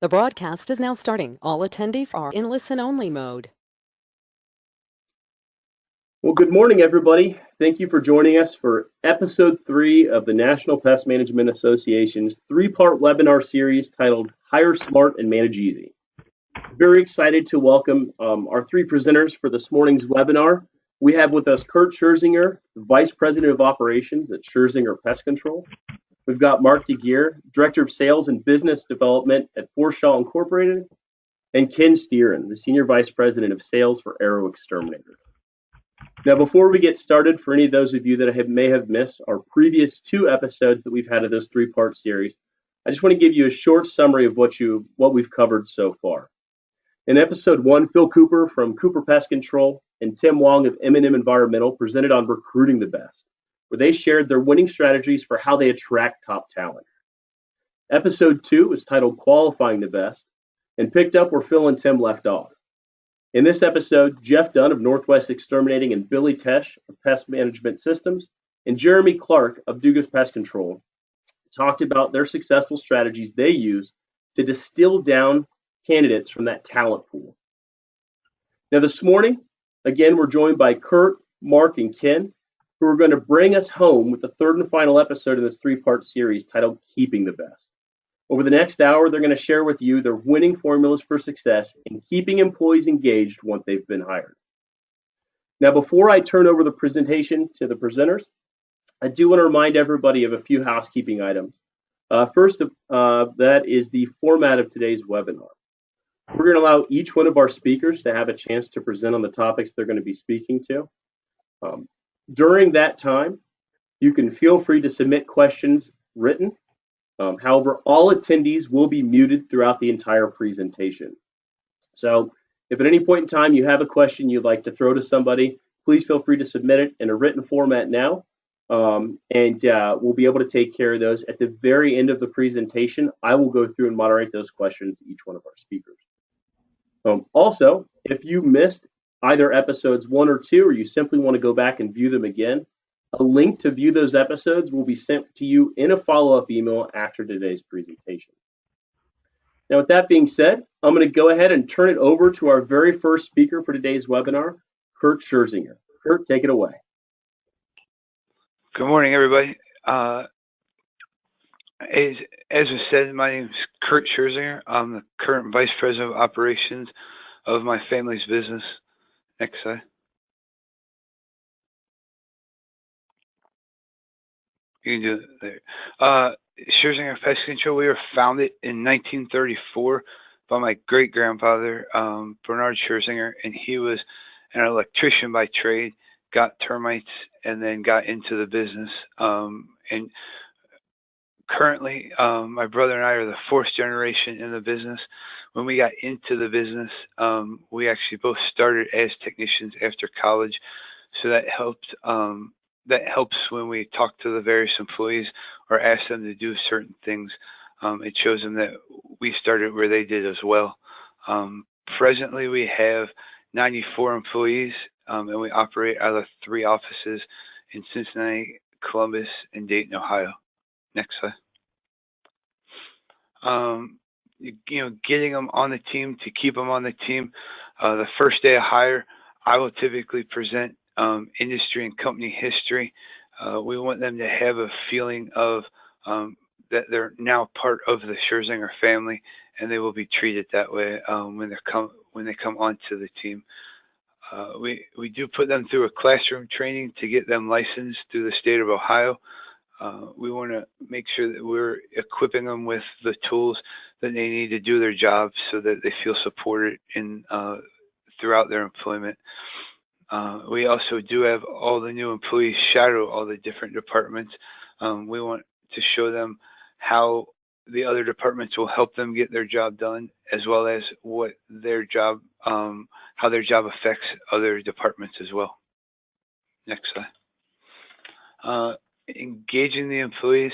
The broadcast is now starting. All attendees are in listen-only mode. Well, good morning, everybody. Thank you for joining us for episode 3 of the National Pest Management Association's 3-part webinar series titled Hire Smart and Manage Easy. Very excited to welcome our 3 presenters for this morning's webinar. We have with us Kurt Scherzinger, the Vice President of Operations at Scherzinger Pest Control. We've got Mark DeGeare, Director of Sales and Business Development at Forshaw Incorporated, and Ken Stieren, the Senior Vice President of Sales for Arrow Exterminators. Now, before we get started, for any of those of you that may have missed our previous 2 episodes that we've had of this 3-part series, I just want to give you a short summary of what we've covered so far. In episode 1, Phil Cooper from Cooper Pest Control and Tim Wong of M&M Environmental presented on recruiting the best, where they shared their winning strategies for how they attract top talent. Episode 2 is titled Qualifying the Best and picked up where Phil and Tim left off. In this episode, Jeff Dunn of Northwest Exterminating and Billy Tesh of Pest Management Systems and Jeremy Clark of Dugas Pest Control talked about their successful strategies they use to distill down candidates from that talent pool. Now this morning, again, we're joined by Kurt, Mark, and Ken, who are going to bring us home with the 3rd and final episode in this 3-part series titled Keeping the Best. Over the next hour, they're going to share with you their winning formulas for success in keeping employees engaged once they've been hired. Now, before I turn over the presentation to the presenters, I do want to remind everybody of a few housekeeping items. First, that is the format of today's webinar. We're going to allow each one of our speakers to have a chance to present on the topics they're going to be speaking to. During that time, you can feel free to submit questions written. However, all attendees will be muted throughout the entire presentation. So if at any point in time you have a question you'd like to throw to somebody, please feel free to submit it in a written format now, and we'll be able to take care of those. At the very end of the presentation, I will go through and moderate those questions to each one of our speakers. Also, if you missed either episodes 1 or 2, or you simply want to go back and view them again, a link to view those episodes will be sent to you in a follow-up email after today's presentation. Now, with that being said, I'm going to go ahead and turn it over to our very first speaker for today's webinar, Kurt Scherzinger. Kurt, take it away. Good morning, everybody. As was said, my name is Kurt Scherzinger. I'm the current Vice President of Operations of my family's business. Next slide. You can do it there. Scherzinger Pest Control, we were founded in 1934 by my great-grandfather, Bernard Scherzinger, and he was an electrician by trade, got termites, and then got into the business. And currently, my brother and I are the 4th generation in the business. When we got into the business, we actually both started as technicians after college, so that helped. That helps when we talk to the various employees or ask them to do certain things. It shows them that we started where they did as well. Presently, we have 94 employees, and we operate out of 3 offices in Cincinnati, Columbus, and Dayton, Ohio. Next slide. Getting them on the team, to keep them on the team, the first day of hire, I will typically present industry and company history. We want them to have a feeling of that they're now part of the Scherzinger family, and they will be treated that way when they come onto the team. We do put them through a classroom training to get them licensed through the state of Ohio. We want to make sure that we're equipping them with the tools that they need to do their job so that they feel supported in throughout their employment. We also do have all the new employees shadow all the different departments. We want to show them how the other departments will help them get their job done, as well as what their job, how their job affects other departments as well. Next slide. Engaging the employees.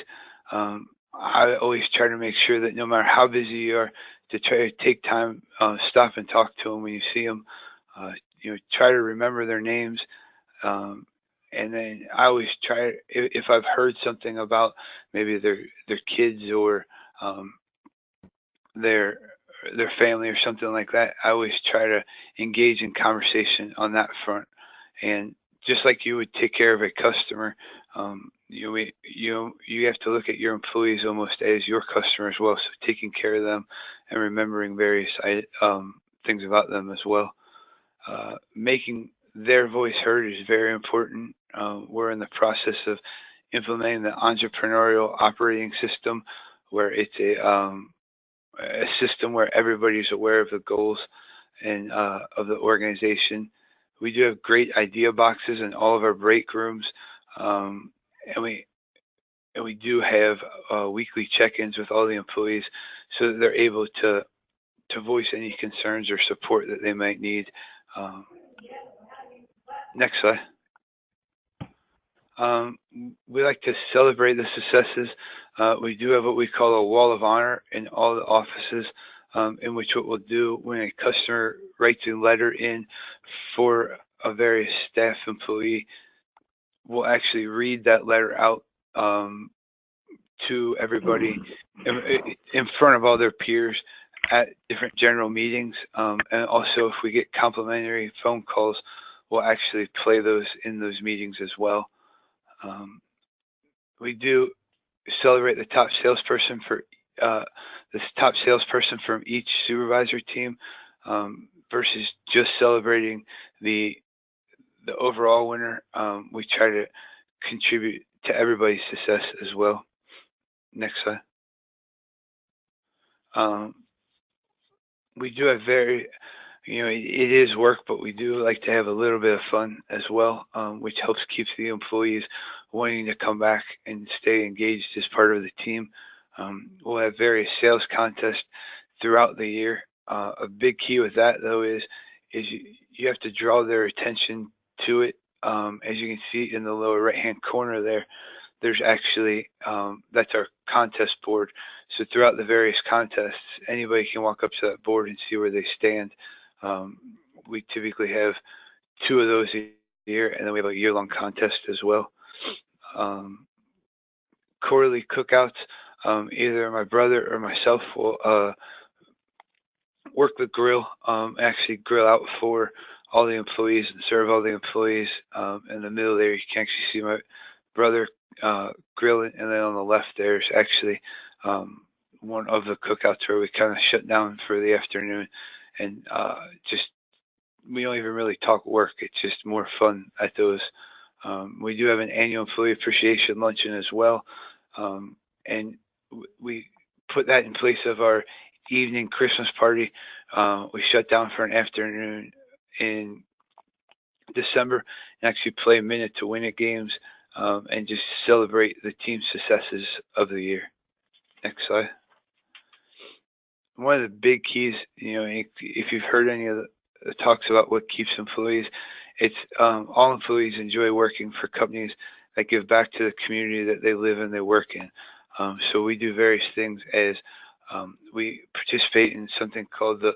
I always try to make sure that no matter how busy you are, to try to take time, stop and talk to them when you see them. Try to remember their names. And then I always try, if I've heard something about maybe their kids or their their family or something like that, I always try to engage in conversation on that front. And just like you would take care of a customer, you have to look at your employees almost as your customer as well. So taking care of them and remembering various things about them as well. Making their voice heard is very important. We're in the process of implementing the entrepreneurial operating system, where it's a system where everybody's aware of the goals and of the organization. We do have great idea boxes in all of our break rooms, and we do have weekly check-ins with all the employees, so that they're able to voice any concerns or support that they might need. Next slide. We like to celebrate the successes. We do have what we call a wall of honor in all the offices, in which what we'll do when a customer writes a letter in for a various staff employee, we'll actually read that letter out to everybody in front of all their peers at different general meetings. And also, if we get complimentary phone calls, we'll actually play those in those meetings as well. We do celebrate the top salesperson from each supervisor team, versus just celebrating the overall winner. We try to contribute to everybody's success as well. Next slide. We do have it is work, but we do like to have a little bit of fun as well, which helps keep the employees wanting to come back and stay engaged as part of the team. We'll have various sales contests throughout the year. A big key with that, though, is you have to draw their attention to it. As you can see in the lower right-hand corner there's actually, that's our contest board. So throughout the various contests, anybody can walk up to that board and see where they stand. We typically have 2 of those a year, and then we have a year-long contest as well. Quarterly cookouts, either my brother or myself will work the grill, actually grill out for all the employees and serve all the employees. In the middle there, you can actually see my brother grilling, and then on the left there's actually one of the cookouts where we kind of shut down for the afternoon, and we don't even really talk work. It's just more fun at those. We do have an annual employee appreciation luncheon as well, and we put that in place of our evening Christmas party. We shut down for an afternoon in December and actually play minute to win it games, and just celebrate the team's successes of the year. Next slide. One of the big keys, if you've heard any of the talks about what keeps employees, it's all employees enjoy working for companies that give back to the community that they live and they work in. So we do various things as we participate in something called the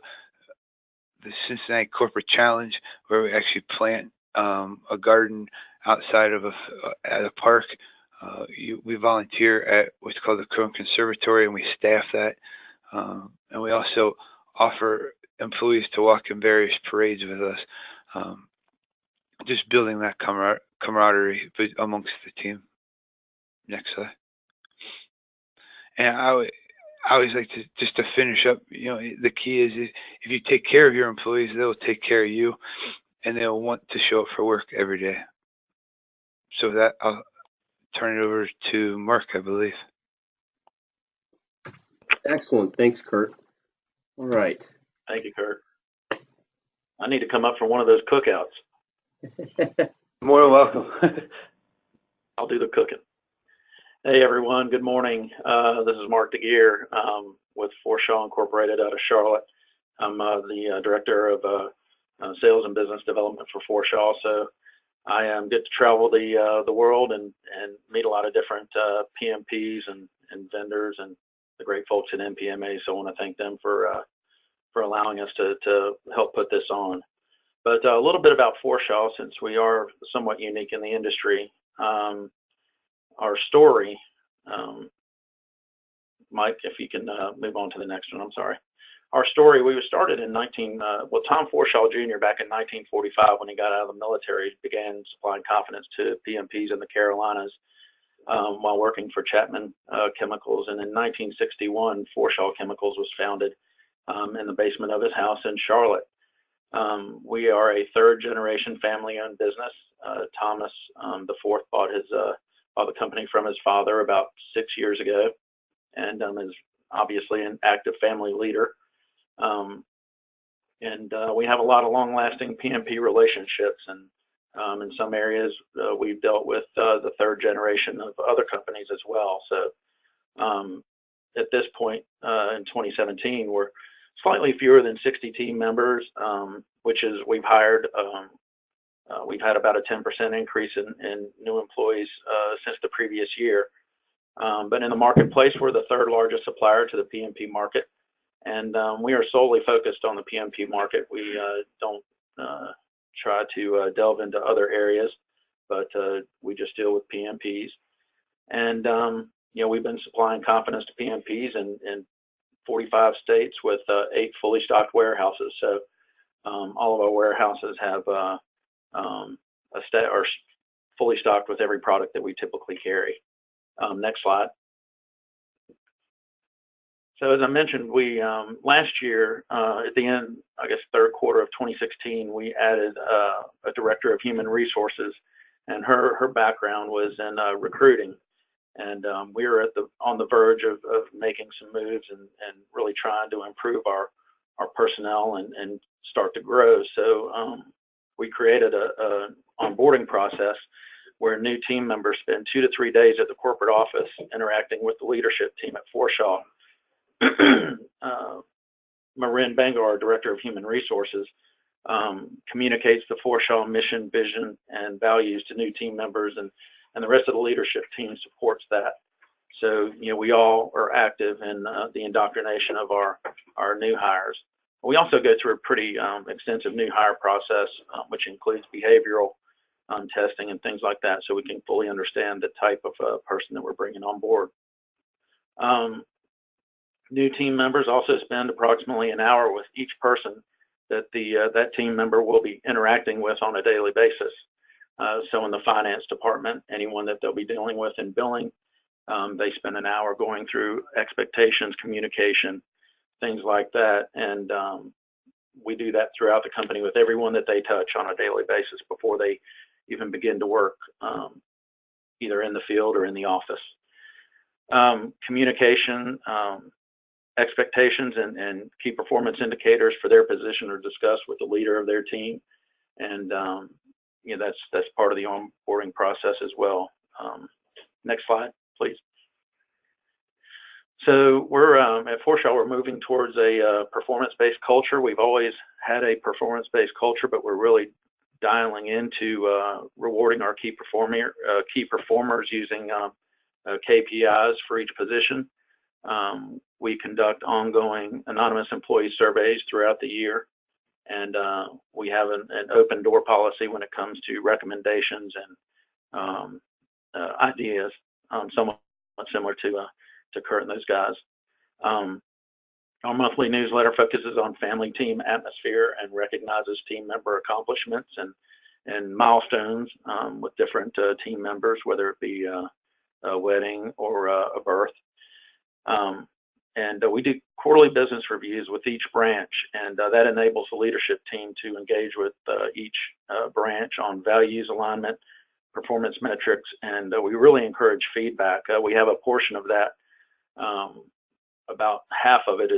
Cincinnati Corporate Challenge, where we actually plant a garden outside of at a park. We volunteer at what's called the Crown Conservatory, and we staff that. And we also offer employees to walk in various parades with us, just building that camaraderie amongst the team. Next slide. And I always like to, just to finish up, the key is if you take care of your employees, they'll take care of you, and they'll want to show up for work every day. So that I'll turn it over to Mark, I believe. Excellent. Thanks, Kurt. All right. Thank you, Kurt. I need to come up for one of those cookouts. More than welcome. I'll do the cooking. Hey, everyone. Good morning. This is Mark DeGeare with Forshaw Incorporated out of Charlotte. I'm the Director of Sales and Business Development for Forshaw. So I get to travel the world and meet a lot of different PMPs and vendors and the great folks at NPMA. So I want to thank them for allowing us to help put this on. But a little bit about Forshaw, since we are somewhat unique in the industry. Our story Mike, if you can move on to the next one, I'm sorry. Our story, we started in Tom Forshaw Jr. back in 1945 when he got out of the military, began supplying confidence to PMPs in the Carolinas while working for Chapman Chemicals. And in 1961, Forshaw Chemicals was founded in the basement of his house in Charlotte. We are a third-generation family-owned business. Thomas the fourth bought the company from his father about 6 years ago, and is obviously an active family leader. We have a lot of long-lasting PMP relationships, and in some areas we've dealt with the third generation of other companies as well. So at this point in 2017, we're slightly fewer than 60 team members, which is we've had about a 10% increase in new employees since the previous year. But in the marketplace, we're the third largest supplier to the PMP market. And we are solely focused on the PMP market. We don't try to delve into other areas, but we just deal with PMPs. And, we've been supplying confidence to PMPs in 45 states with 8 fully stocked warehouses. So all of our warehouses have are fully stocked with every product that we typically carry. Next slide. So as I mentioned, we last year at the end, I guess third quarter of 2016, we added a director of human resources, and her background was in recruiting, and we were on the verge of making some moves and really trying to improve our personnel and start to grow. So we created a onboarding process where new team members spend 2 to 3 days at the corporate office interacting with the leadership team at Forshaw. Marin Bangar, Director of Human Resources, communicates the Forshaw mission, vision, and values to new team members, and the rest of the leadership team supports that. So, we all are active in the indoctrination of our new hires. We also go through a pretty extensive new hire process, which includes behavioral testing and things like that, so we can fully understand the type of person that we're bringing on board. New team members also spend approximately an hour with each person that that team member will be interacting with on a daily basis. So in the finance department, anyone that they'll be dealing with in billing, they spend an hour going through expectations, communication, things like that. And we do that throughout the company with everyone that they touch on a daily basis before they even begin to work, either in the field or in the office. Communication, expectations and key performance indicators for their position are discussed with the leader of their team, and that's part of the onboarding process as well. Next slide, please. So we're at Forshaw, we're moving towards a performance-based culture. We've always had a performance-based culture, but we're really dialing into rewarding our key performers using KPIs for each position. We conduct ongoing anonymous employee surveys throughout the year, and we have an open door policy when it comes to recommendations and ideas, somewhat similar to Kurt and those guys. Our monthly newsletter focuses on family team atmosphere and recognizes team member accomplishments and milestones with different team members, whether it be a wedding or a birth. And we do quarterly business reviews with each branch, and that enables the leadership team to engage with each branch on values alignment, performance metrics, and we really encourage feedback. We have a portion of that, about half of it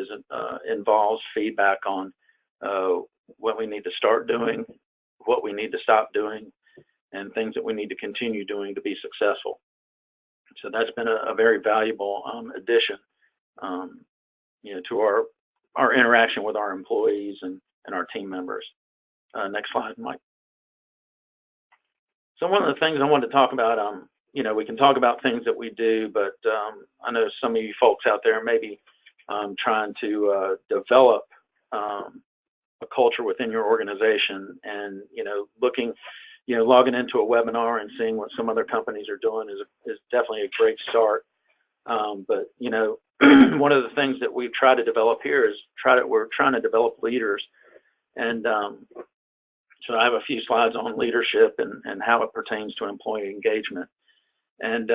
involves feedback on what we need to start doing, what we need to stop doing, and things that we need to continue doing to be successful. So that's been a very valuable addition, to our interaction with our employees and our team members. Next slide, Mike. So one of the things I wanted to talk about, we can talk about things that we do, but I know some of you folks out there may be trying to develop a culture within your organization, and logging into a webinar and seeing what some other companies are doing is definitely a great start. But one of the things that we've tried to develop here is we're trying to develop leaders. And so I have a few slides on leadership and how it pertains to employee engagement. And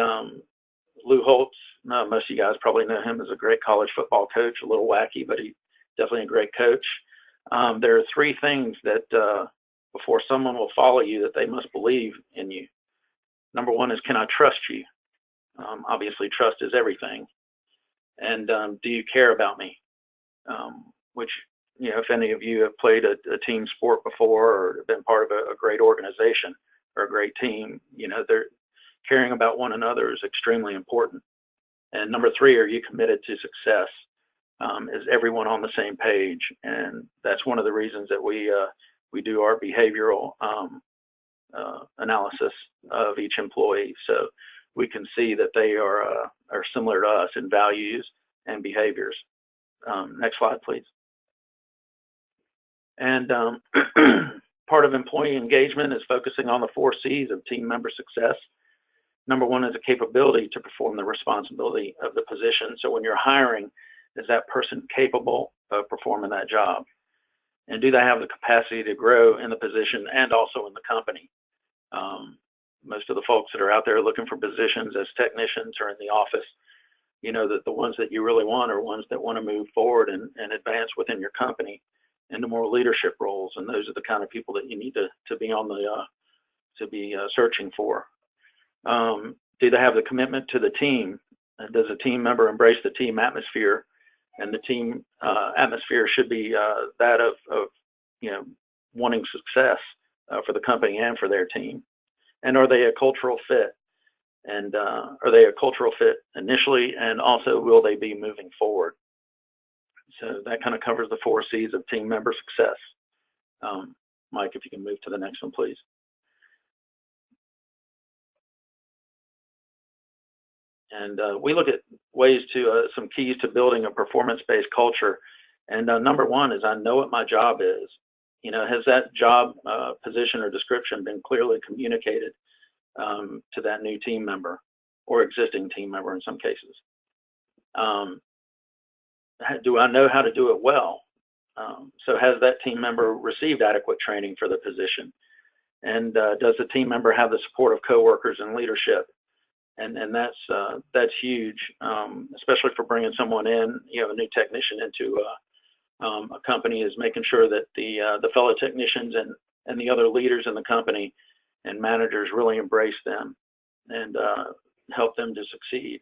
Lou Holtz, most of you guys probably know him as a great college football coach, a little wacky, but he's definitely a great coach. There are three things that before someone will follow you that they must believe in you. Number one is, can I trust you? Obviously, trust is everything. And do you care about me? Which, you know, if any of you have played a team sport before or been part of a great organization or a great team, you know, they're caring about one another is extremely important. And number three, are you committed to success? Is everyone on the same page? And that's one of the reasons that we do our behavioral analysis of each employee, so we can see that they are similar to us in values and behaviors. Next slide, please. And part of employee engagement is focusing on the 4 C's of team member success. Number one is a capability to perform the responsibility of the position. So when you're hiring, is that person capable of performing that job? And do they have the capacity to grow in the position and also in the company? Most of the folks that are out there looking for positions as technicians or in the office, you know that the ones that you really want are ones that want to move forward and advance within your company into more leadership roles. And those are the kind of people that you need to be on the searching for. Do they have the commitment to the team? Does a team member embrace the team atmosphere? And the team atmosphere should be that of you know, wanting success for the company and for their team. And are they a cultural fit? And are they a cultural fit initially? And also, will they be moving forward? So that kind of covers the 4 C's of team member success. Mike, if you can move to the next one, please. And we look at ways to, some keys to building a performance-based culture. And number one is, I know what my job is. You know, has that job position or description been clearly communicated to that new team member or existing team member in some cases? Do I know how to do it well? So has that team member received adequate training for the position? And does the team member have the support of coworkers and leadership? And that's huge, especially for bringing someone in, you know, a new technician into a company, is making sure that the fellow technicians and the other leaders in the company and managers really embrace them and help them to succeed.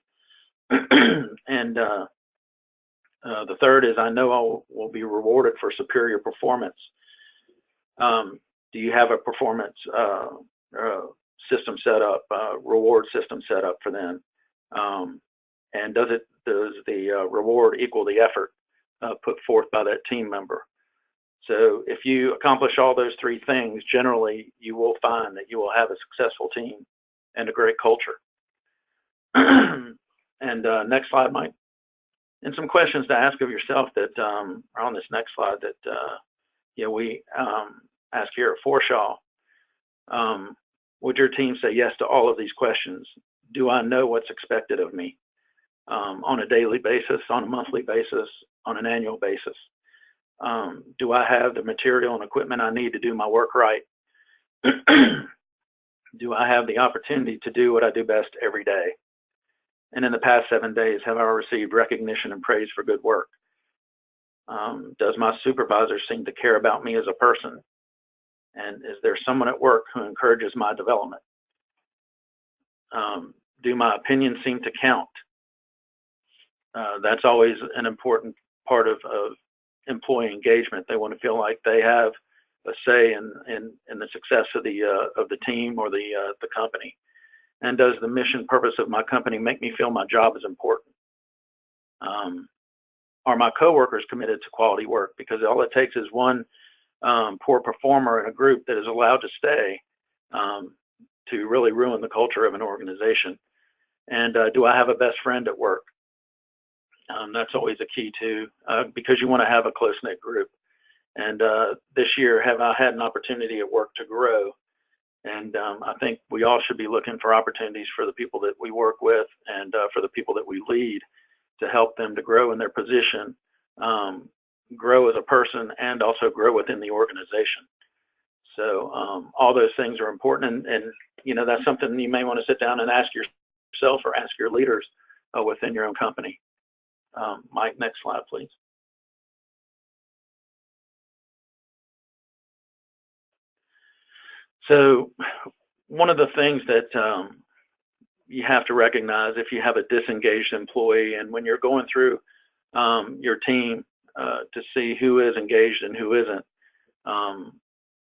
And the third is, I know I will be rewarded for superior performance. Do you have a performance system set up, reward system set up for them? And does the reward equal the effort put forth by that team member? So if you accomplish all those 3 things, generally you will find that you will have a successful team and a great culture. And next slide, Mike. And some questions to ask of yourself that are on this next slide that you know, we ask here at Forshaw. Would your team say yes to all of these questions? Do I know what's expected of me on a daily basis, on a monthly basis, on an annual basis? Do I have the material and equipment I need to do my work right? Do I have the opportunity to do what I do best every day? And in the past 7 days, have I received recognition and praise for good work? Does my supervisor seem to care about me as a person? And is there someone at work who encourages my development? Do my opinions seem to count? That's always an important part of employee engagement. They want to feel like they have a say in the success of the team or the company. And does the mission purpose of my company make me feel my job is important? Are my coworkers committed to quality work? Because all it takes is one poor performer in a group that is allowed to stay to really ruin the culture of an organization. And do I have a best friend at work? That's always a key too, because you want to have a close-knit group. And this year, have I had an opportunity at work to grow? And I think we all should be looking for opportunities for the people that we work with and for the people that we lead to help them to grow in their position, grow as a person, and also grow within the organization. So all those things are important, and you know, that's something you may want to sit down and ask yourself or ask your leaders within your own company. Mike, next slide, please. So one of the things that you have to recognize if you have a disengaged employee, and when you're going through your team to see who is engaged and who isn't,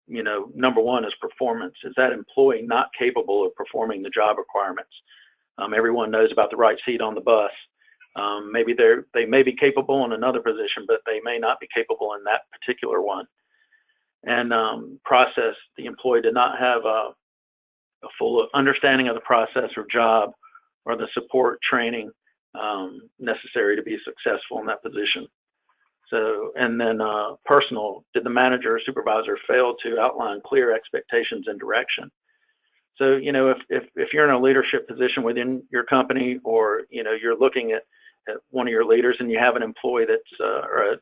you know, number one is performance. Is that employee not capable of performing the job requirements? Everyone knows about the right seat on the bus. Maybe they may be capable in another position, but they may not be capable in that particular one. And process, the employee did not have a full understanding of the process or job or the support training necessary to be successful in that position. So, and then personal, did the manager or supervisor fail to outline clear expectations and direction? So, you know, if you're in a leadership position within your company, or, you know, you're looking at one of your leaders and you have an employee that's, or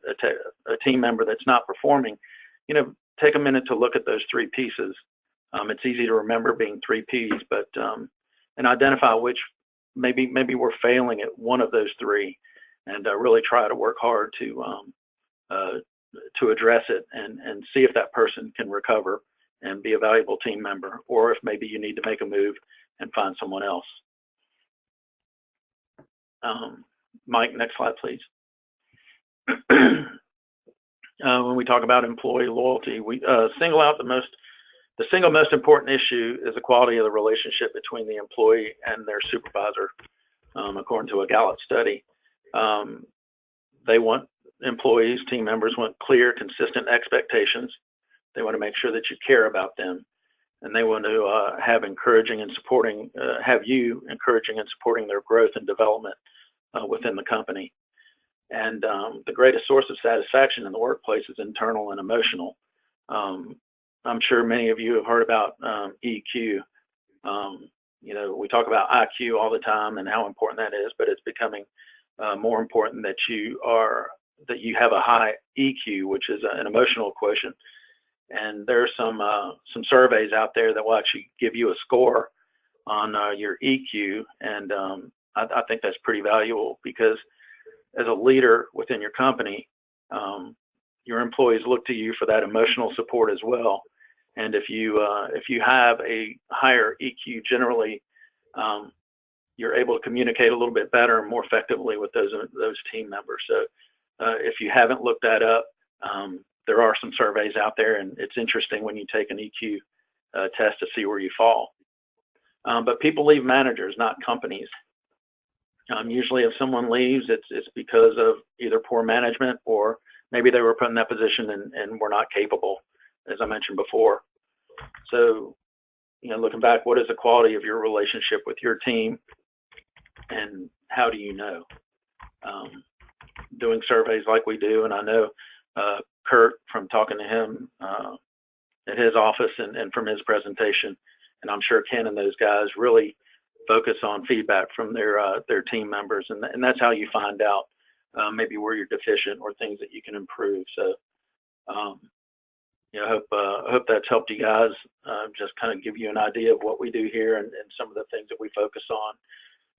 a team member that's not performing, you know, take a minute to look at those three pieces. It's easy to remember being three P's, but, and identify which maybe we're failing at one of those three, and really try to work hard to address it and see if that person can recover and be a valuable team member, or if maybe you need to make a move and find someone else. Mike, next slide, please. When we talk about employee loyalty, we single out the single most important issue is the quality of the relationship between the employee and their supervisor. According to a Gallup study, they want employees, team members want clear, consistent expectations. They want to make sure that you care about them, and they want to have encouraging and supporting, have you encouraging and supporting their growth and development within the company. And the greatest source of satisfaction in the workplace is internal and emotional. I'm sure many of you have heard about EQ. You know, we talk about IQ all the time and how important that is, but it's becoming more important that you have a high EQ, which is an emotional quotient. And there are some surveys out there that will actually give you a score on your EQ, and I think that's pretty valuable, because as a leader within your company, your employees look to you for that emotional support as well. And if you have a higher EQ, generally, you're able to communicate a little bit better and more effectively with those team members. So if you haven't looked that up, there are some surveys out there, and it's interesting when you take an EQ test to see where you fall. But people leave managers, not companies. Usually if someone leaves, it's because of either poor management, or maybe they were put in that position and were not capable, as I mentioned before. So, you know, looking back, what is the quality of your relationship with your team, and how do you know? Doing surveys like we do, and I know Kurt, from talking to him at his office and from his presentation, and I'm sure Ken and those guys really focus on feedback from their team members, and that's how you find out maybe where you're deficient or things that you can improve. So, you know, I hope that's helped you guys, just kind of give you an idea of what we do here and some of the things that we focus on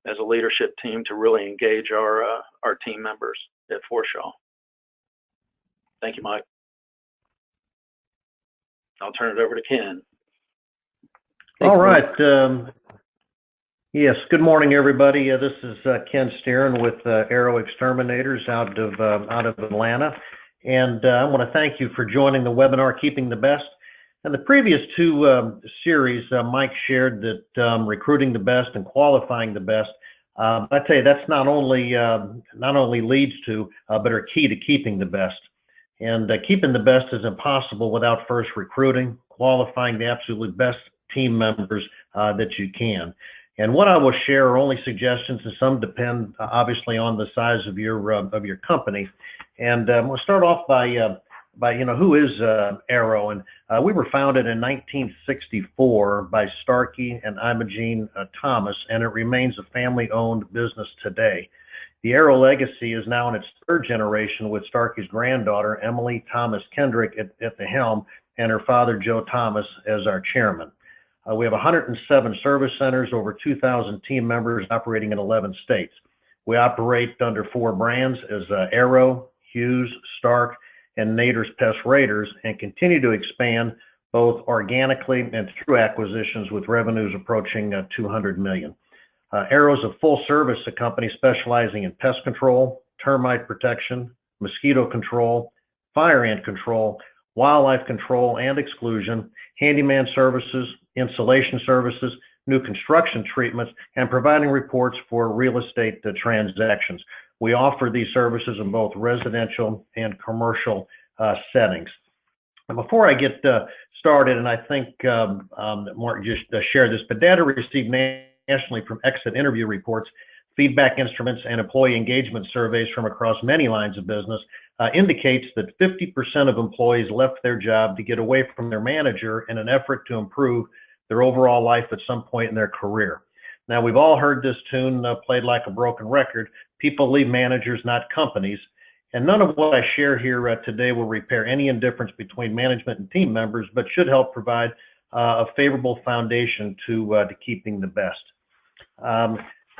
as a leadership team to really engage our team members at Forshaw. Thank you, Mike. I'll turn it over to Ken. Thanks, all right. Yes, good morning, everybody. This is Ken Stieren with Arrow Exterminators out of Atlanta. And I want to thank you for joining the webinar, Keeping the Best. In the previous two series, Mike shared that recruiting the best and qualifying the best, I tell you, that's not only leads to, but are key to keeping the best. And keeping the best is impossible without first recruiting, qualifying the absolute best team members that you can. And what I will share are only suggestions, and some depend obviously on the size of your company. And we'll start off by you know, who is Arrow? And we were founded in 1964 by Starkey and Imogene Thomas, and it remains a family-owned business today. The Arrow legacy is now in its third generation with Starkey's granddaughter, Emily Thomas Kendrick, at the helm, and her father, Joe Thomas, as our chairman. We have 107 service centers, over 2,000 team members operating in 11 states. We operate under 4 brands as Arrow, Hughes, Stark, and Nader's Pest Raiders, and continue to expand both organically and through acquisitions with revenues approaching $200 million. Arrow is a full-service company specializing in pest control, termite protection, mosquito control, fire ant control, wildlife control and exclusion, handyman services, insulation services, new construction treatments, and providing reports for real estate transactions. We offer these services in both residential and commercial settings. And before I get started, and I think Mark just shared this, but data received nationally from exit interview reports, feedback instruments, and employee engagement surveys from across many lines of business indicates that 50% of employees left their job to get away from their manager in an effort to improve their overall life at some point in their career. Now, we've all heard this tune played like a broken record. People leave managers, not companies. And none of what I share here today will repair any indifference between management and team members, but should help provide a favorable foundation to keeping the best.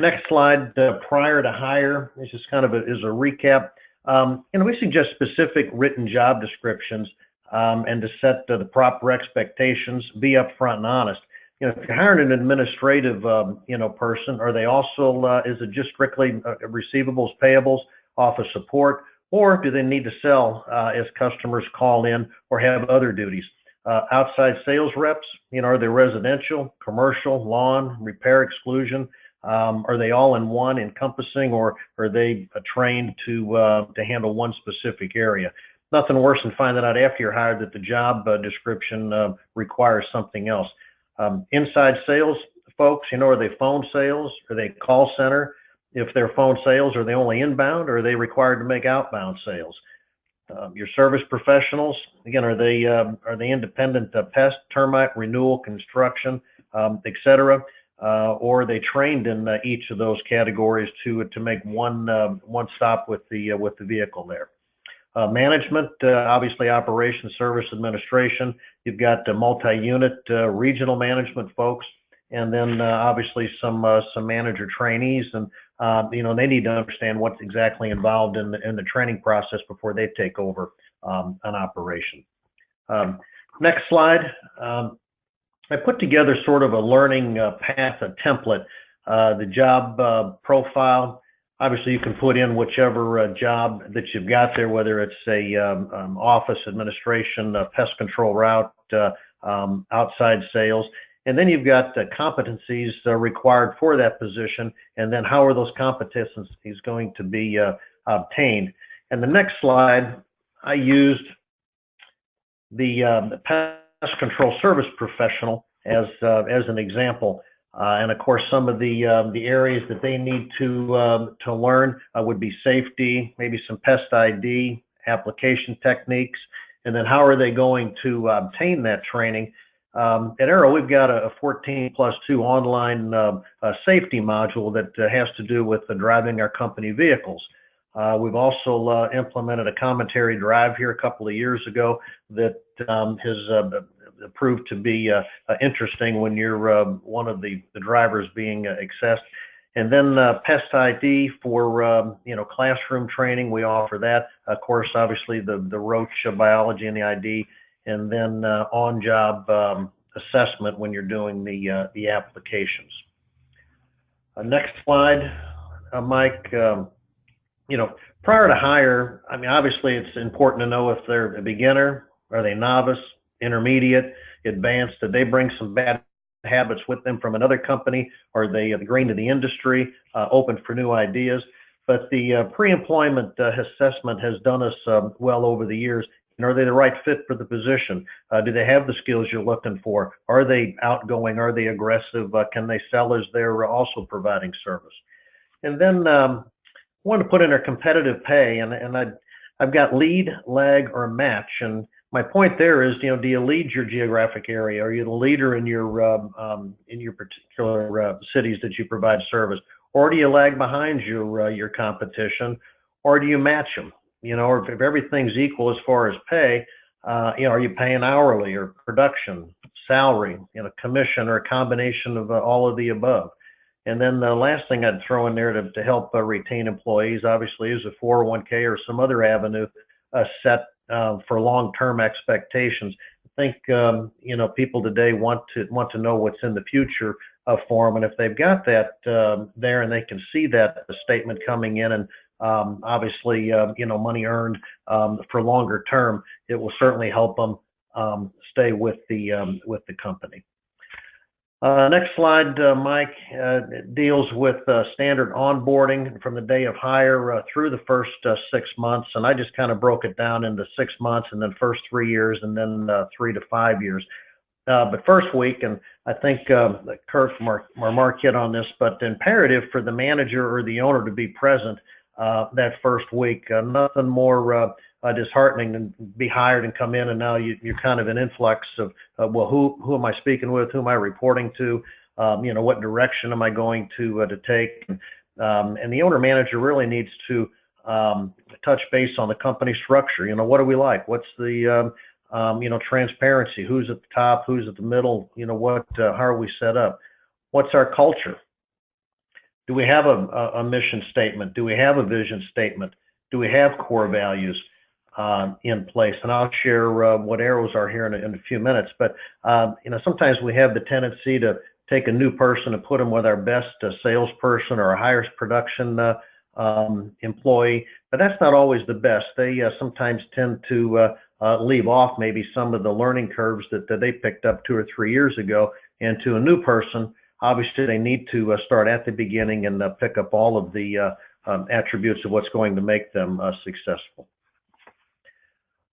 Next slide, prior to hire, this is kind of is a recap. And we suggest specific written job descriptions and to set the proper expectations, be upfront and honest. You know, if you're hiring an administrative, person, are they also, is it just strictly receivables, payables, office support, or do they need to sell as customers call in or have other duties? Outside sales reps, are they residential, commercial, lawn, repair, exclusion? Are they all in one encompassing, or are they trained to handle one specific area? Nothing worse than finding out after you're hired that the job description requires something else. Inside sales folks, are they phone sales? Are they call center? If they're phone sales, are they only inbound, or are they required to make outbound sales? Your service professionals, again, are they independent pest, termite, renewal, construction, etc., or are they trained in each of those categories to make one stop with the vehicle there? Management, obviously operations, service administration. You've got multi-unit regional management folks, and then obviously some manager trainees, and they need to understand what's exactly involved in the training process before they take over an operation. Next slide. I put together sort of a learning path, a template, the job profile. Obviously, you can put in whichever job that you've got there, whether it's a office administration, pest control route, outside sales. And then you've got competencies required for that position, and then how are those competencies going to be obtained. And the next slide, I used the pest control service professional as an example. And of course, some of the areas that they need to learn would be safety, maybe some pest ID, application techniques, and then how are they going to obtain that training. At Arrow, we've got a 14+2 online safety module that has to do with driving our company vehicles. We've also implemented a commentary drive here a couple of years ago that has proved to be interesting when you're one of the drivers being accessed. And then pest ID for classroom training, we offer that. Of course, obviously the roach biology and the ID, and then on-job assessment when you're doing the applications. Next slide, Mike. Prior to hire, I mean, obviously it's important to know if they're a beginner, are they novice, intermediate, advanced, did they bring some bad habits with them from another company, are they green to the industry, open for new ideas. But the pre-employment assessment has done us well over the years. And are they the right fit for the position? Do they have the skills you're looking for? Are they outgoing? Are they aggressive? Can they sell as they're also providing service? And then I want to put in our competitive pay, and I've got lead, lag, or match. And my point there is, do you lead your geographic area? Are you the leader in your particular cities that you provide service? or do you lag behind your competition, or do you match them? Or if everything's equal as far as pay, are you paying hourly or production, salary, commission, or a combination of all of the above? And then the last thing I'd throw in there to help retain employees, obviously, is a 401k or some other avenue set for long-term expectations. I think people today want to know what's in the future for them, and if they've got that there and they can see that statement coming in, and obviously money earned for longer term, it will certainly help them stay with the company. Next slide, Mike, deals with standard onboarding from the day of hire through the first 6 months, and I just kind of broke it down into 6 months, and then first 3 years, and then 3 to 5 years. But first week, and I think Kirk or Mark hit on this, but imperative for the manager or the owner to be present that first week. Nothing more disheartening than be hired and come in, and now you're kind of an influx of well, who am I speaking with? Who am I reporting to? What direction am I going to take? And the owner manager really needs to touch base on the company structure. What do we like? What's the transparency? Who's at the top? Who's at the middle? How are we set up? What's our culture? Do we have a mission statement? Do we have a vision statement? Do we have core values in place? And I'll share what arrows are here in a few minutes. But sometimes we have the tendency to take a new person and put them with our best salesperson or our highest production employee, but that's not always the best. They sometimes tend to leave off maybe some of the learning curves that they picked up 2 or 3 years ago, and to a new person, obviously they need to start at the beginning and pick up all of the attributes of what's going to make them successful.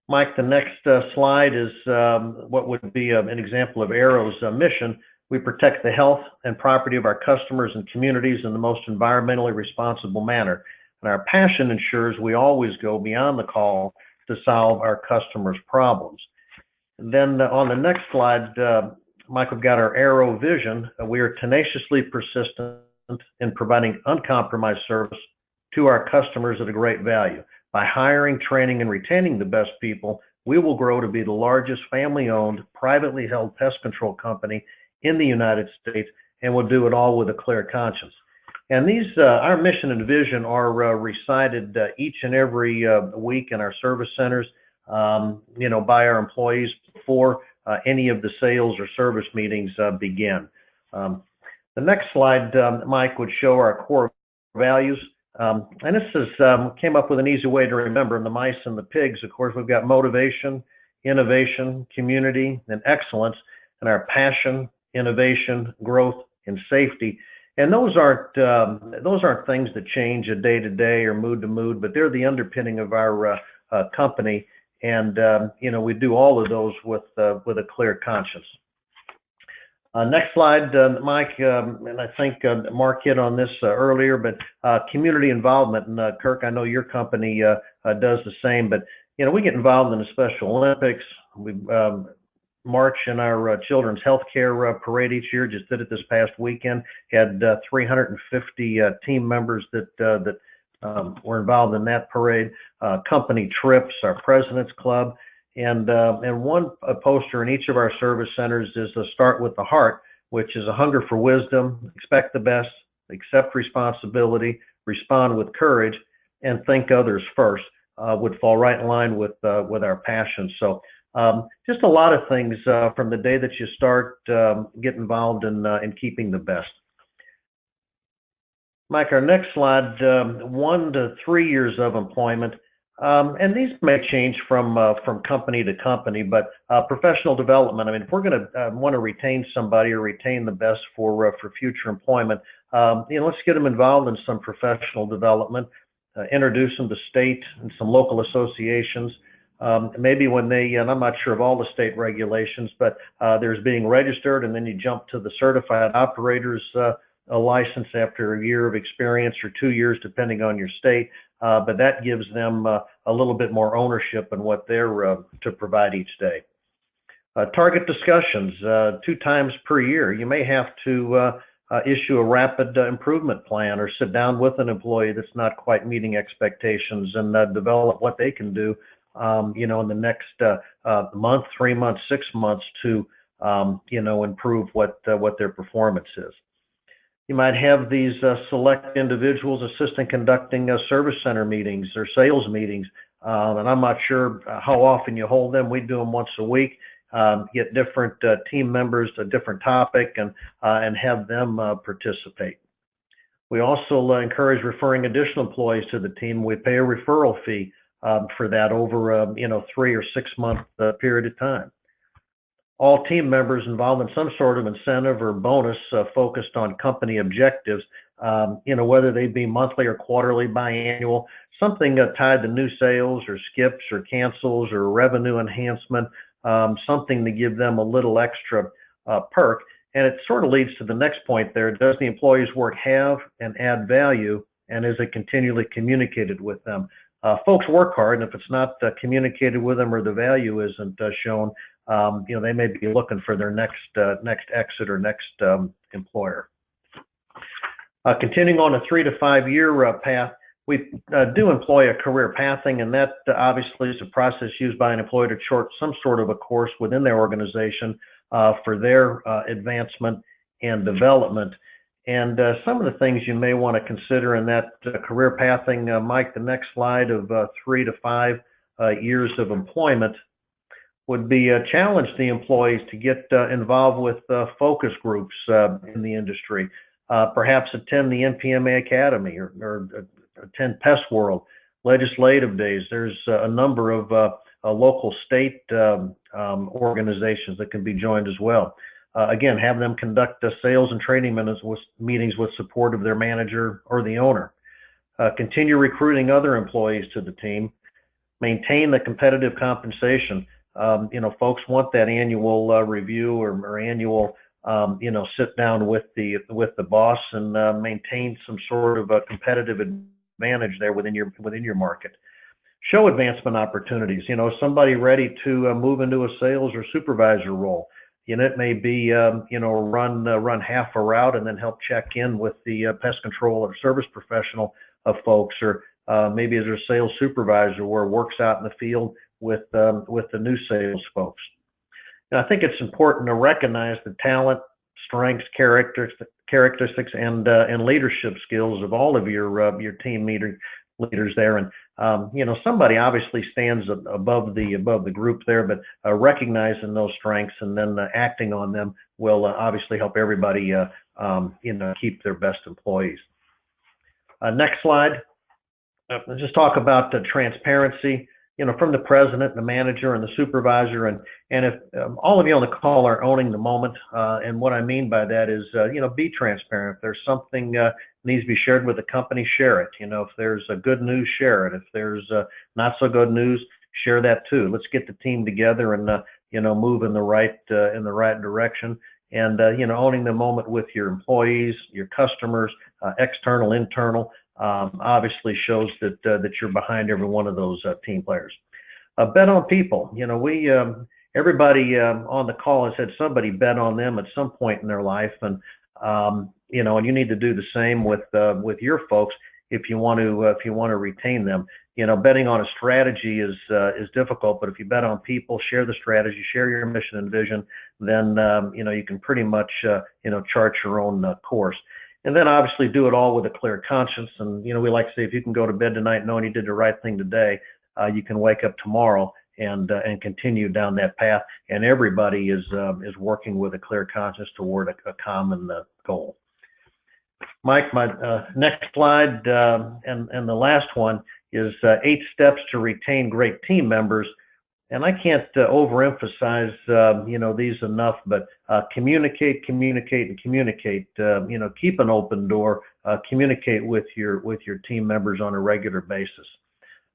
Mike, the next slide is what would be an example of Arrow's mission. We protect the health and property of our customers and communities in the most environmentally responsible manner. And our passion ensures we always go beyond the call to solve our customers' problems. And then on the next slide, Mike, we've got our Arrow vision. We are tenaciously persistent in providing uncompromised service to our customers at a great value. By hiring, training, and retaining the best people, we will grow to be the largest family-owned, privately held pest control company in the United States, and we'll do it all with a clear conscience. And these, our mission and vision are recited each and every week in our service centers, by our employees before any of the sales or service meetings begin. The next slide, Mike, would show our core values. And this is came up with an easy way to remember. In the mice and the pigs, of course, we've got motivation, innovation, community, and excellence, and our passion, innovation, growth, and safety. And those aren't things that change day to day or mood to mood, but they're the underpinning of our company. And we do all of those with a clear conscience. Next slide, Mike, and I think Mark hit on this earlier, but community involvement. And Kirk, I know your company does the same, but we get involved in the Special Olympics. We march in our children's health care parade each year. Just did it this past weekend. Had 350 team members that were involved in that parade. Company trips, our President's Club. And one poster in each of our service centers is start with the heart, which is a hunger for wisdom, expect the best, accept responsibility, respond with courage, and think others first. Would fall right in line with our passion. So just a lot of things from the day that you start get involved in keeping the best. Mike, our next slide, 1 to 3 years of employment. And these may change from company to company, but professional development. I mean, if we're going to want to retain somebody or retain the best for future employment, let's get them involved in some professional development, introduce them to state and some local associations. Maybe when they, and I'm not sure of all the state regulations, but there's being registered, and then you jump to the certified operators a license after a year of experience or 2 years, depending on your state. But that gives them a little bit more ownership in what they're to provide each day. Target discussions 2 times per year. You may have to issue a rapid improvement plan or sit down with an employee that's not quite meeting expectations and develop what they can do, in the next month, 3 months, 6 months to, improve what their performance is. You might have these select individuals assisting conducting service center meetings or sales meetings, and I'm not sure how often you hold them. We do them once a week. Get different team members, a different topic, and have them participate. We also encourage referring additional employees to the team. We pay a referral fee for that over a 3 or 6 month period of time. All team members involved in some sort of incentive or bonus focused on company objectives, whether they be monthly or quarterly, biannual, something tied to new sales or skips or cancels or revenue enhancement, something to give them a little extra perk. And it sort of leads to the next point there. Does the employee's work have and add value, and is it continually communicated with them? Folks work hard, and if it's not communicated with them or the value isn't shown, they may be looking for their next exit or next employer. Continuing on a 3 to 5 year path, we do employ a career pathing, and that obviously is a process used by an employer to chart some sort of a course within their organization for their advancement and development. And some of the things you may want to consider in that career pathing, Mike, the next slide of 3 to 5 years of employment would be challenge the employees to get involved with focus groups in the industry, perhaps attend the NPMA Academy or attend Pest World, legislative days. There's a number of local state organizations that can be joined as well. Again, have them conduct sales and training meetings with support of their manager or the owner. Continue recruiting other employees to the team. Maintain the competitive compensation. Folks want that annual review or annual, sit down with the boss and maintain some sort of a competitive advantage there within your market. Show advancement opportunities. Somebody ready to move into a sales or supervisor role. It may be, run half a route and then help check in with the pest control or service professional of folks, or maybe as a sales supervisor where works out in the field with the new sales folks. And I think it's important to recognize the talent, strengths, characteristics, and leadership skills of all of your team leaders there. And somebody obviously stands above the group there, but recognizing those strengths and then acting on them will obviously help everybody keep their best employees. Next slide. Let's just talk about transparency. From the president, the manager, and the supervisor, and if all of you on the call are owning the moment, and what I mean by that is, be transparent. If there's something needs to be shared with the company, share it. If there's a good news, share it. If there's not so good news, share that too. Let's get the team together and move in the right direction. And owning the moment with your employees, your customers, external, internal. Obviously shows that you're behind every one of those team players. Bet on people. Everybody on the call has had somebody bet on them at some point in their life, and and you need to do the same with your folks if you want to retain them. Betting on a strategy is difficult, but if you bet on people, share the strategy, share your mission and vision, then you can pretty much chart your own course. And then obviously do it all with a clear conscience. And, we like to say, if you can go to bed tonight knowing you did the right thing today, you can wake up tomorrow and continue down that path. And everybody is working with a clear conscience toward a common goal. Mike, my next slide and the last one is 8 steps to retain great team members. And I can't overemphasize, these enough, but communicate, and communicate. Keep an open door. Communicate with your team members on a regular basis.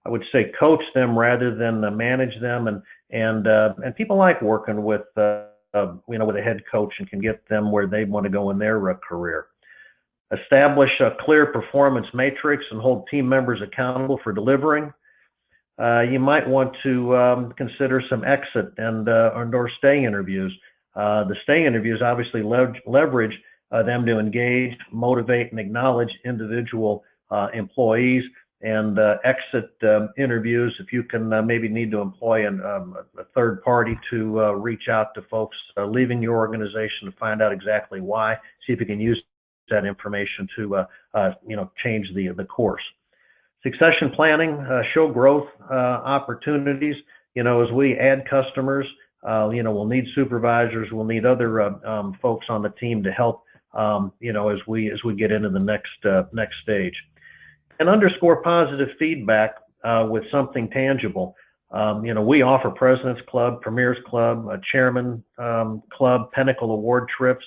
I would say coach them rather than manage them, and people like working with with a head coach and can get them where they want to go in their career. Establish a clear performance matrix and hold team members accountable for delivering. You might want to consider some exit and or stay interviews. The stay interviews obviously leverage them to engage, motivate, and acknowledge individual employees, and exit interviews. If you can maybe need to employ a third party to reach out to folks leaving your organization to find out exactly why, see if you can use that information to change the course. Succession planning, show growth opportunities. As we add customers, we'll need supervisors, we'll need other folks on the team to help, as we get into the next stage. And underscore positive feedback with something tangible. We offer President's Club, Premier's Club, Chairman Club, Pinnacle Award trips,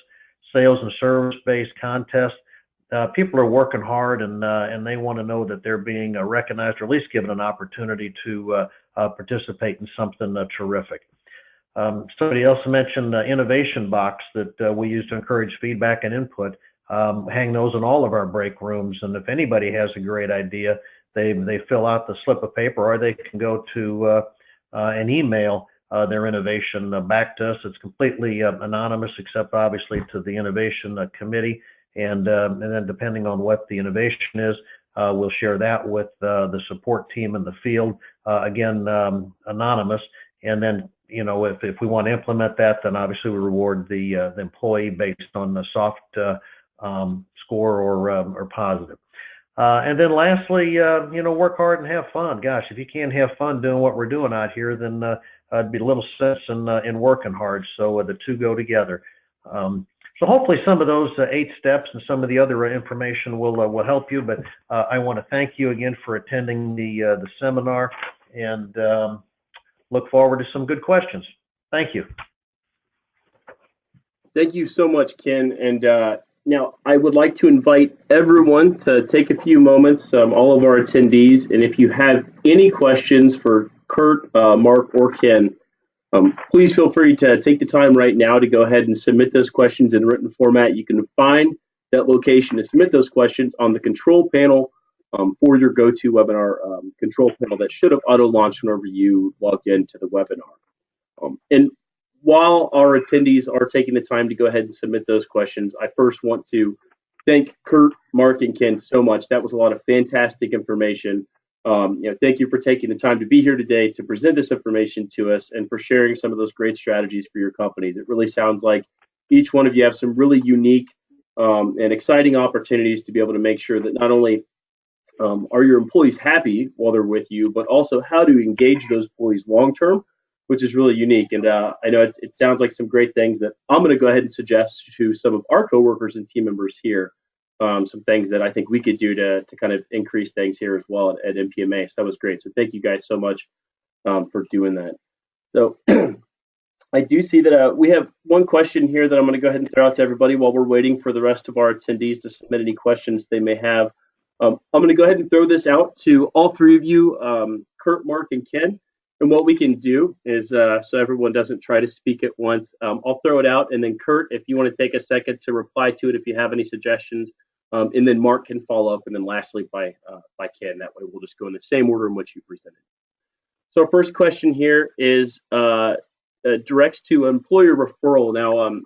sales and service-based contests. People are working hard, and they want to know that they're being recognized, or at least given an opportunity to participate in something terrific. Somebody else mentioned the innovation box that we use to encourage feedback and input. Hang those in all of our break rooms, and if anybody has a great idea, they fill out the slip of paper, or they can go to an email their innovation back to us. It's completely anonymous, except obviously to the innovation committee, and then depending on what the innovation is, we'll share that with the support team in the field. Again, anonymous, and then if we want to implement that, then obviously we reward the employee based on the soft score or positive. And then lastly, work hard and have fun. Gosh, if you can't have fun doing what we're doing out here, then it'd be a little sense in working hard. So the two go together. So hopefully some of those 8 steps and some of the other information will help you. But I want to thank you again for attending the seminar, and look forward to some good questions. Thank you. Thank you so much, Ken. And now I would like to invite everyone to take a few moments, all of our attendees, and if you have any questions for Kurt, Mark, or Ken, please feel free to take the time right now to go ahead and submit those questions in written format. You can find that location to submit those questions on the control panel for your GoToWebinar control panel that should have auto-launched whenever you logged into the webinar. And while our attendees are taking the time to go ahead and submit those questions, I first want to thank Kurt, Mark, and Ken so much. That was a lot of fantastic information. Thank you for taking the time to be here today to present this information to us and for sharing some of those great strategies for your companies. It really sounds like each one of you have some really unique and exciting opportunities to be able to make sure that not only are your employees happy while they're with you, but also how to engage those employees long-term, which is really unique. And I know it sounds like some great things that I'm going to go ahead and suggest to some of our coworkers and team members here, some things that I think we could do to kind of increase things here as well at NPMA. So that was great. So thank you guys so much for doing that. So I do see that we have one question here that I'm going to go ahead and throw out to everybody while we're waiting for the rest of our attendees to submit any questions they may have. I'm going to go ahead and throw this out to all 3 of you, Kurt, Mark, and Ken. And what we can do is, so everyone doesn't try to speak at once, I'll throw it out, and then Kurt, if you want to take a second to reply to it, if you have any suggestions, and then Mark can follow up, and then lastly by Ken. That way we'll just go in the same order in which you presented. So our first question here is directs to employer referral. Now,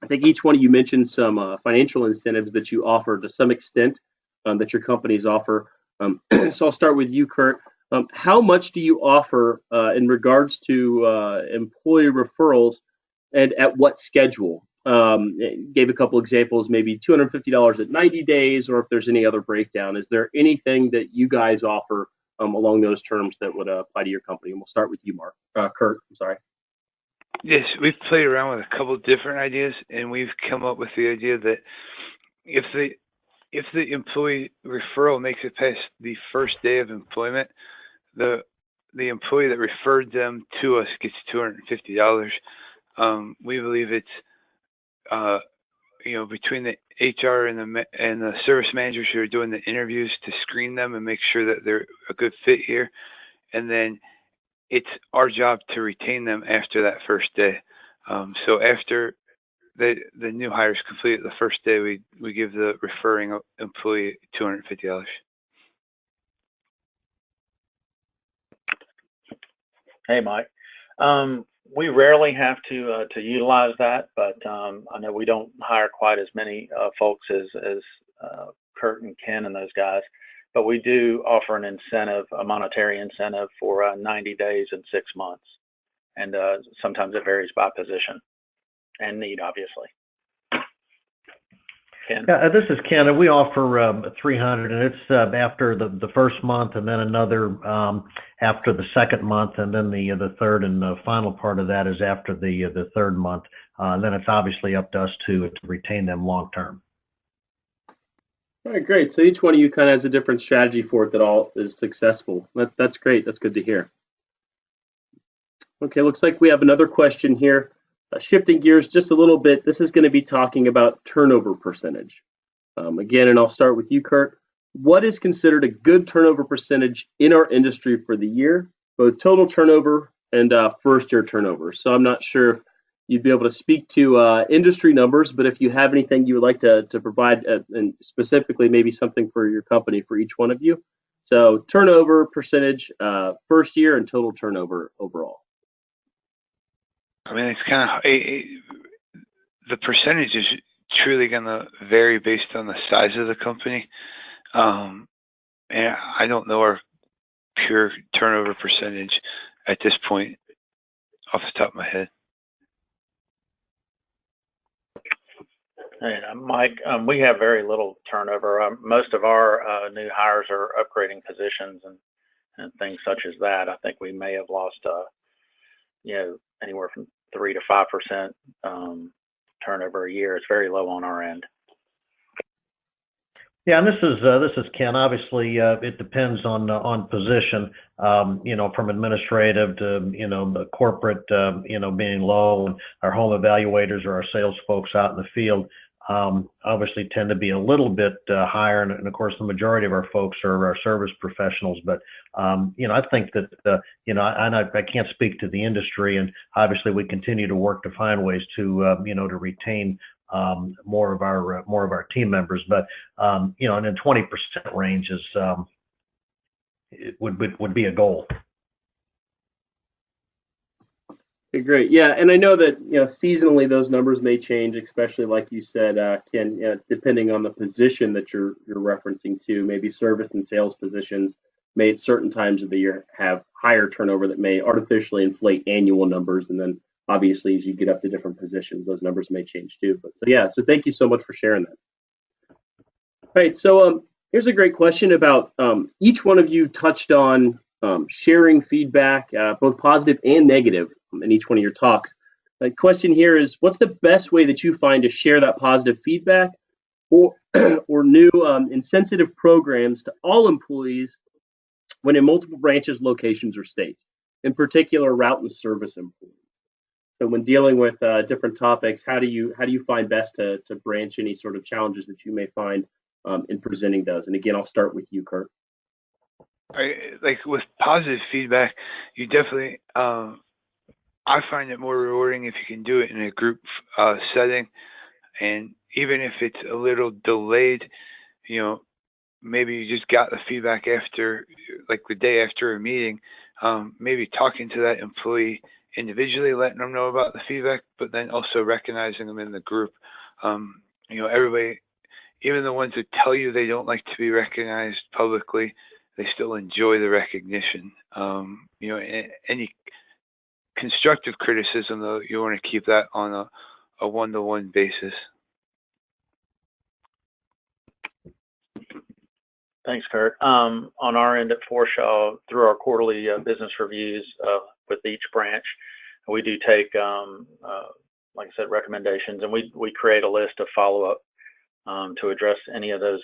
I think each one of you mentioned some financial incentives that you offer to some extent that your companies offer. So I'll start with you, Kurt. How much do you offer in regards to employee referrals, and at what schedule? Gave a couple examples, maybe $250 at 90 days, or if there's any other breakdown. Is there anything that you guys offer along those terms that would apply to your company? And we'll start with you, Mark. Kurt, I'm sorry. Yes, we've played around with a couple different ideas, and we've come up with the idea that if the employee referral makes it past the first day of employment, the employee that referred them to us gets $250. We believe it's between the HR and the service managers who are doing the interviews to screen them and make sure that they're a good fit here, and then it's our job to retain them after that first day. So after the new hires complete the first day, we give the referring employee $250. Hey, Mike. We rarely have to utilize that, but I know we don't hire quite as many folks as Kurt and Ken and those guys, but we do offer an incentive, a monetary incentive for 90 days and 6 months, and sometimes it varies by position and need, obviously. Ken? Yeah, this is Ken, and we offer 300, and it's after the first month, and then another after the second month, and then the third and the final part of that is after the third month. Then it's obviously up to us to retain them long term. All right, great. So each one of you kind of has a different strategy for it that all is successful. That's great. That's good to hear. Okay, looks like we have another question here. Shifting gears just a little bit, this is going to be talking about turnover percentage. Again, and I'll start with you, Kurt. What is considered a good turnover percentage in our industry for the year, both total turnover and first-year turnover? So I'm not sure if you'd be able to speak to industry numbers, but if you have anything you would like to provide, and specifically maybe something for your company for each one of you. So turnover percentage, first year, and total turnover overall. I mean, it's kind of the percentage is truly going to vary based on the size of the company. And I don't know our pure turnover percentage at this point off the top of my head. And Mike, we have very little turnover. Most of our new hires are upgrading positions and things such as that. I think we may have lost, anywhere from 3 to 5% turnover a year. It's very low on our end. Yeah, and this is Ken. Obviously, it depends on position. From administrative to the corporate, being low, and our home evaluators or our sales folks out in the field obviously tend to be a little bit higher, and of course the majority of our folks are our service professionals. But I think that I can't speak to the industry, and obviously we continue to work to find ways to to retain more of our team members. But and in 20% range is it would be a goal. Okay, great. Yeah, and I know that seasonally those numbers may change, especially like you said, Ken, depending on the position that you're referencing to. Maybe service and sales positions may at certain times of the year have higher turnover that may artificially inflate annual numbers, and then obviously as you get up to different positions, those numbers may change too. But so thank you so much for sharing that. All right, so here's a great question about each one of you touched on sharing feedback, both positive and negative, in each one of your talks. The question here is, what's the best way that you find to share that positive feedback or new insensitive programs to all employees when in multiple branches, locations, or states, in particular route and service employees? So when dealing with different topics, how do you find best to branch any sort of challenges that you may find in presenting those? And again, I'll start with you, Kurt. Like with positive feedback, you definitely, I find it more rewarding if you can do it in a group setting, and even if it's a little delayed, maybe you just got the feedback after, like the day after a meeting, maybe talking to that employee individually, letting them know about the feedback, but then also recognizing them in the group. Everybody, even the ones that tell you they don't like to be recognized publicly, they still enjoy the recognition. Any constructive criticism, though, you want to keep that on a one-to-one basis. Thanks, Kurt. On our end at Forshaw, through our quarterly business reviews with each branch, we do take, like I said, recommendations, and we create a list of follow-up to address any of those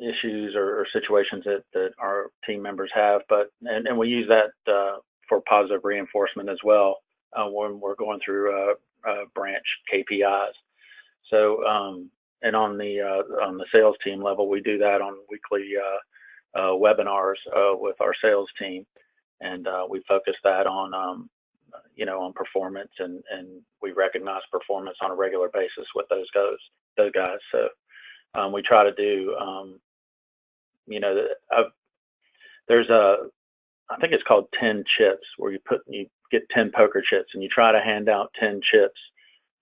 issues or situations that our team members have. And we use that for positive reinforcement as well when we're going through branch KPIs. So, and on the sales team level, we do that on weekly webinars with our sales team, and we focus that on on performance, and we recognize performance on a regular basis with those guys. So we try to do there's I think it's called 10 chips, where you get 10 poker chips and you try to hand out 10 chips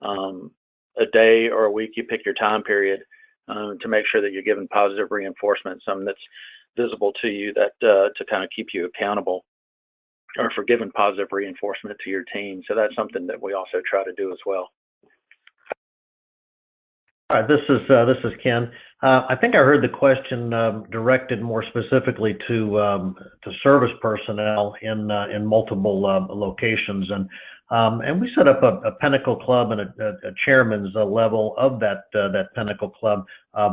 a day or a week. You pick your time period to make sure that you're giving positive reinforcement, something that's visible to you, that to kind of keep you accountable, or for giving positive reinforcement to your team. So that's something that we also try to do as well. All right, this is Ken. I think I heard the question directed more specifically to service personnel in multiple locations, and we set up a Pinnacle Club and a chairman's level of that Pinnacle Club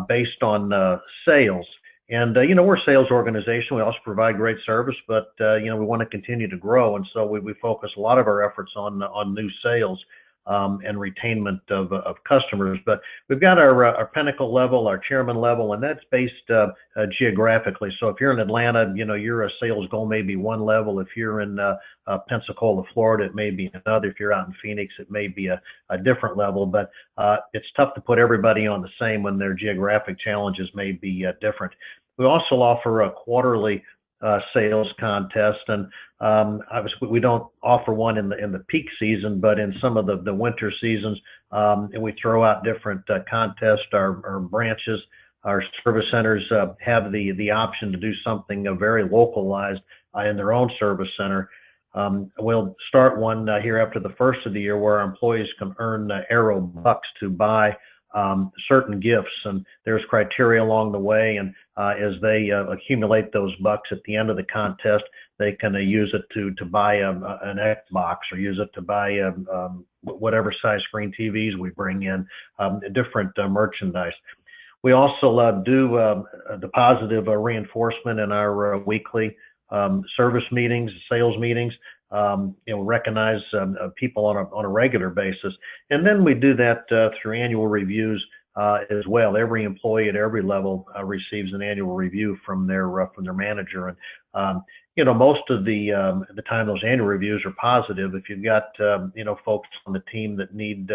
based on sales. And you know, we're a sales organization. We also provide great service, but you know, we want to continue to grow, and so we focus a lot of our efforts on new sales and retainment of customers. But we've got our Pinnacle level, our chairman level, and that's based geographically. So if you're in Atlanta, you know, your sales goal may be one level. If you're in Pensacola, Florida, it may be another. If you're out in Phoenix, it may be a different level. But it's tough to put everybody on the same when their geographic challenges may be different. We also offer a quarterly sales contest, and obviously we don't offer one in the peak season, but in some of the winter seasons, and we throw out different contests. Our branches, our service centers have the option to do something very localized in their own service center. We'll start one here after the first of the year, where our employees can earn Arrow bucks to buy certain gifts, and there's criteria along the way, and as they accumulate those bucks at the end of the contest, they can use it to buy an Xbox, or use it to buy whatever size screen TVs we bring in, different merchandise. We also do the positive reinforcement in our weekly service meetings, sales meetings. You know, recognize people on a regular basis, and then we do that through annual reviews as well. Every employee at every level receives an annual review from their manager, and you know, most of the time those annual reviews are positive. If you've got you know, folks on the team that need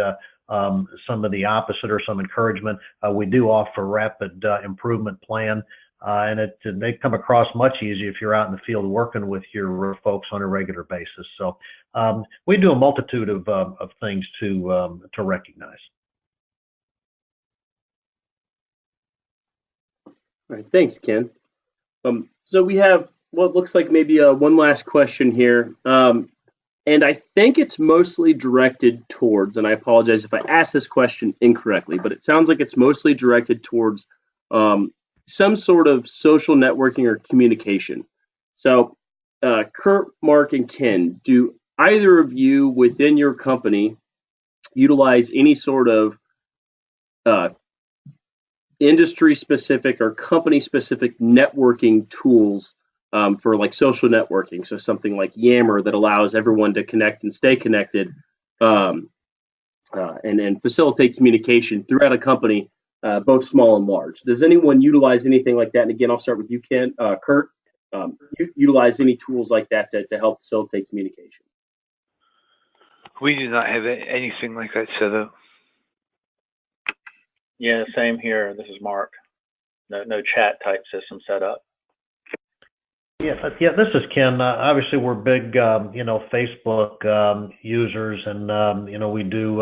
some of the opposite or some encouragement, we do offer a rapid improvement plan. And they come across much easier if you're out in the field working with your folks on a regular basis. So we do a multitude of things to recognize. All right, thanks, Ken. So we have what looks like maybe one last question here, and I think it's mostly directed towards, and I apologize if I asked this question incorrectly, but it sounds like it's mostly directed towards some sort of social networking or communication. So Kurt, Mark, and Ken, do either of you within your company utilize any sort of industry-specific or company-specific networking tools for like social networking? So something like Yammer that allows everyone to connect and stay connected and facilitate communication throughout a company, both small and large. Does anyone utilize anything like that? And again, I'll start with you, Ken. Kurt, you utilize any tools like that to help facilitate communication? We do not have anything like that set up. Yeah, same here. This is Mark. No chat type system set up. Yeah, this is Ken. Obviously, we're big, you know, Facebook users, and you know, we do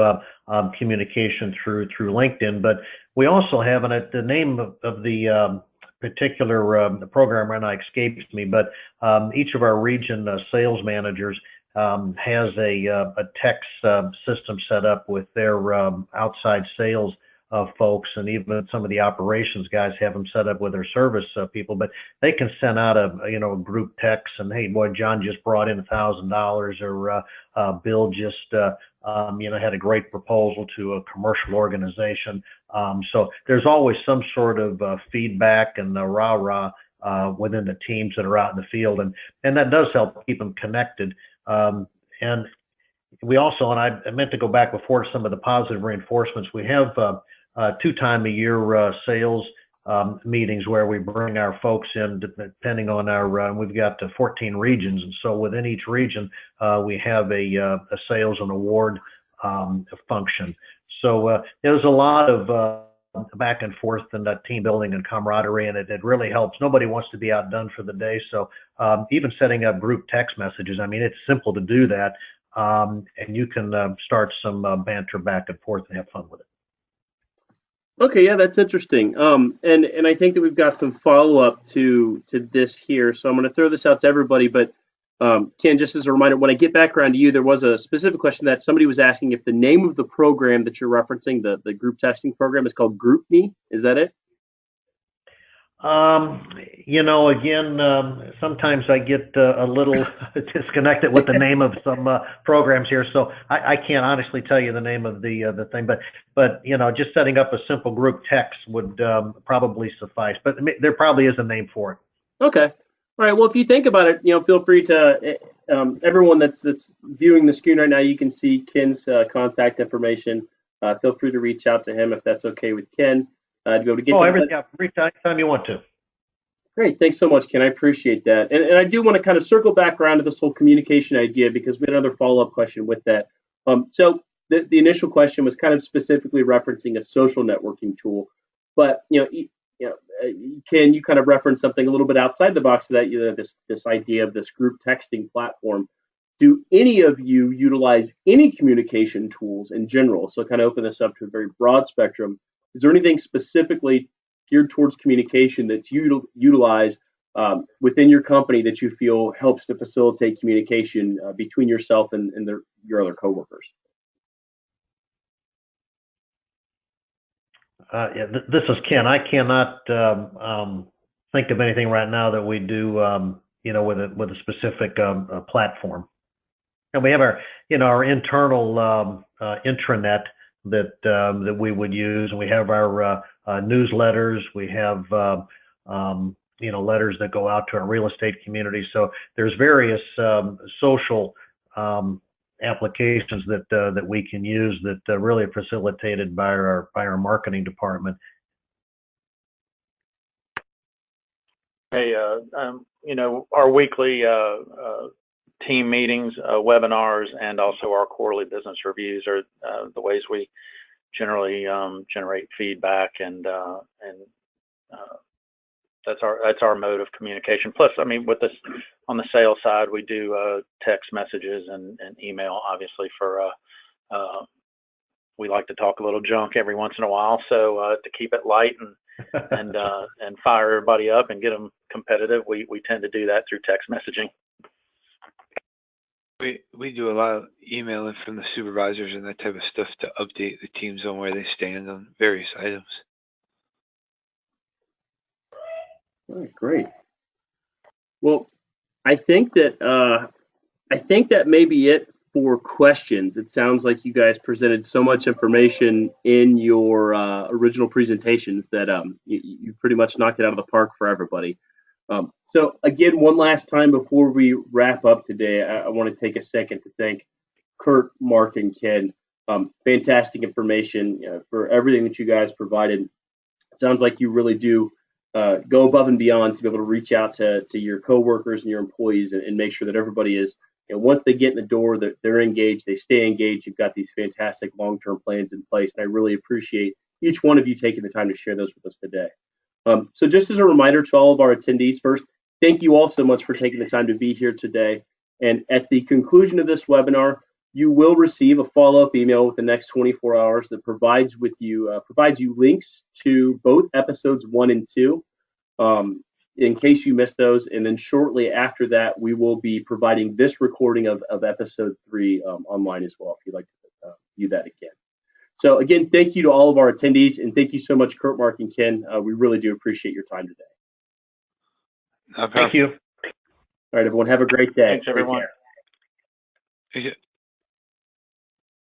communication through LinkedIn. But we also have, and the name of the particular program right now escapes me, but each of our region sales managers has a text system set up with their outside sales folks, and even some of the operations guys have them set up with their service people. But they can send out a group text, and hey, boy, John just brought in $1,000, or Bill just had a great proposal to a commercial organization. So there's always some sort of feedback and rah-rah within the teams that are out in the field, and that does help keep them connected. And we also, and I meant to go back before to some of the positive reinforcements, we have 2 times a year sales meetings where we bring our folks in, depending on our, we've got 14 regions, and so within each region we have a sales and award function. So there's a lot of back and forth and team building and camaraderie, and it really helps. Nobody wants to be outdone for the day, so even setting up group text messages, I mean, it's simple to do that, and you can start some banter back and forth and have fun with it. Okay, yeah, that's interesting. And I think that we've got some follow-up to this here, so I'm going to throw this out to everybody. But Ken, just as a reminder, when I get back around to you, there was a specific question that somebody was asking if the name of the program that you're referencing, the group texting program, is called GroupMe. Is that it? You know, again, sometimes I get a little disconnected with the name of some programs here, so I can't honestly tell you the name of the thing. But you know, just setting up a simple group text would probably suffice. But there probably is a name for it. Okay. All right. Well, if you think about it, you know, feel free to everyone that's viewing the screen right now. You can see Ken's contact information. Feel free to reach out to him if that's okay with Ken. To be able to get reach out anytime you want to. Great, thanks so much, Ken. I appreciate that. And I do want to kind of circle back around to this whole communication idea because we had another follow-up question with that. So the initial question was kind of specifically referencing a social networking tool, but Ken, you kind of referenced something a little bit outside the box of that. This idea of this group texting platform. Do any of you utilize any communication tools in general? So kind of open this up to a very broad spectrum. Is there anything specifically geared towards communication that you utilize within your company that you feel helps to facilitate communication between yourself and your other coworkers? Yeah, this is Ken. I cannot think of anything right now that we do, with a specific platform. And we have our internal intranet that we would use, and we have our newsletters. We have letters that go out to our real estate community. So there's various social applications that we can use that really are facilitated by our marketing department. Hey, our weekly team meetings, webinars, and also our quarterly business reviews are the ways we generally generate feedback, and that's our mode of communication. Plus, I mean, with this on the sales side, we do text messages and email, obviously, for we like to talk a little junk every once in a while, so to keep it light and fire everybody up and get them competitive, we tend to do that through text messaging. We do a lot of emailing from the supervisors and that type of stuff to update the teams on where they stand on various items. All right, great. Well, I think that may be it for questions. It sounds like you guys presented so much information in your original presentations that you pretty much knocked it out of the park for everybody. So again, one last time before we wrap up today, I want to take a second to thank Kurt, Mark, and Ken. Fantastic information for everything that you guys provided. It sounds like you really do go above and beyond to be able to reach out to your coworkers and your employees and make sure that everybody is, once they get in the door, that they're engaged, they stay engaged. You've got these fantastic long-term plans in place, and I really appreciate each one of you taking the time to share those with us today. So just as a reminder to all of our attendees, first, thank you all so much for taking the time to be here today. And at the conclusion of this webinar, you will receive a follow-up email within the next 24 hours that provides you links to both episodes 1 and 2, in case you missed those. And then shortly after that, we will be providing this recording of episode 3 online as well, if you'd like to view that again. So again, thank you to all of our attendees, and thank you so much, Kurt, Mark, and Ken. We really do appreciate your time today. Thank you. All right, everyone, have a great day. Thanks, everyone. Take care.